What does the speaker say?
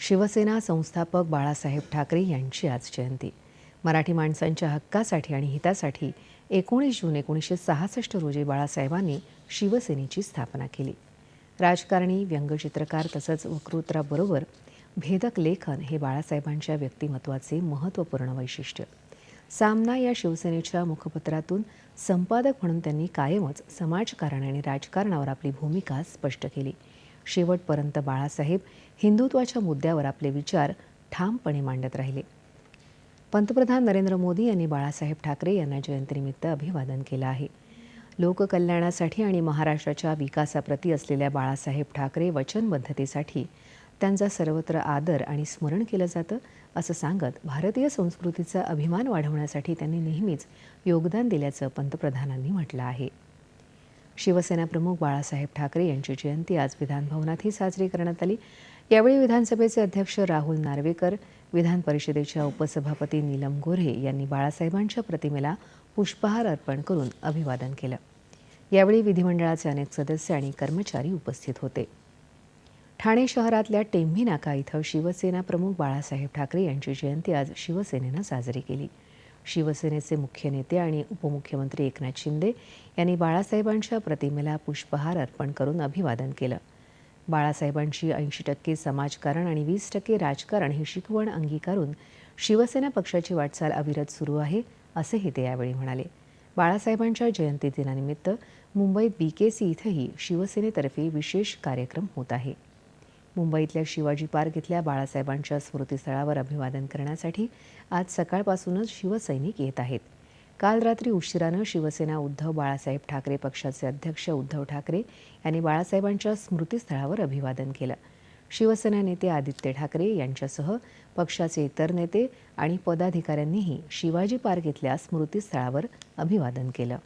शिवसेना संस्थापक बाळासाहेब ठाकरे यांची आज जयंती. मराठी माणसांच्या हक्कासाठी आणि हितासाठी 19 जून 1966 रोजी बाळासाहेबांनी शिवसेनेची स्थापना केली. राजकारणी, व्यंगचित्रकार तसंच वक्तृत्वाबरोबर भेदक लेखन हे बाळासाहेबांच्या व्यक्तिमत्वाचे महत्त्वपूर्ण वैशिष्ट्य. सामना या शिवसेनेच्या मुखपत्रातून संपादक म्हणून त्यांनी कायमच समाजकारण आणि राजकारणावर आपली भूमिका स्पष्ट केली. शेवटपर्यंत बाळासाहेब हिंदुत्वाच्या मुद्द्यावर आपले विचार ठामपणे मांडत राहिले. पंतप्रधान नरेंद्र मोदी यांनी बाळासाहेब ठाकरे यांना जयंतीनिमित्त अभिवादन केलं आहे. लोककल्याणासाठी आणि महाराष्ट्राच्या विकासाप्रती असलेल्या बाळासाहेब ठाकरे वचनबद्धतेसाठी त्यांचा सर्वत्र आदर आणि स्मरण केलं जातं, असं सांगत भारतीय संस्कृतीचा अभिमान वाढवण्यासाठी त्यांनी नेहमीच योगदान दिल्याचं पंतप्रधानांनी म्हटलं आहे. शिवसेना प्रमुख बाळासाहेब ठाकरे यांची जयंती आज विधानभवनातही साजरी करण्यात आली. यावेळी विधानसभेचे अध्यक्ष राहुल नार्वेकर, विधान परिषदेच्या उपसभापती नीलम गोऱ्हे यांनी बाळासाहेबांच्या प्रतिमेला पुष्पहार अर्पण करून अभिवादन केलं. यावेळी विधिमंडळाचे अनेक सदस्य आणि कर्मचारी उपस्थित होते. ठाणे शहरातल्या टेंभी नाका इथं शिवसेना प्रमुख बाळासाहेब ठाकरे यांची जयंती आज शिवसेनेनं साजरी केली. शिवसेनेचे मुख्य नेते आणि उपमुख्यमंत्री एकनाथ शिंदे यांनी बाळासाहेबांच्या प्रतिमेला पुष्पहार अर्पण करून अभिवादन केलं. बाळासाहेबांची 80% समाजकारण आणि 20% राजकारण ही शिकवण अंगीकारून शिवसेना पक्षाची वाटचाल अविरत सुरू आहे, असेही ते यावेळी म्हणाले. बाळासाहेबांच्या जयंती दिनानिमित्त मुंबईत BKC इथंही शिवसेनेतर्फे विशेष कार्यक्रम होत आहे. मुंबईतल्या शिवाजी पार्क इथल्या बाळासाहेबांच्या स्मृतीस्थळावर अभिवादन करण्यासाठी आज सकाळपासूनच शिवसैनिक येत आहेत. काल रात्री उशिरानं शिवसेना उद्धव बाळासाहेब ठाकरे पक्षाचे अध्यक्ष उद्धव ठाकरे यांनी बाळासाहेबांच्या स्मृतीस्थळावर अभिवादन केलं. शिवसेना नेते आदित्य ठाकरे यांच्यासह पक्षाचे इतर नेते आणि पदाधिकाऱ्यांनीही शिवाजी पार्क इथल्या स्मृतीस्थळावर अभिवादन केलं.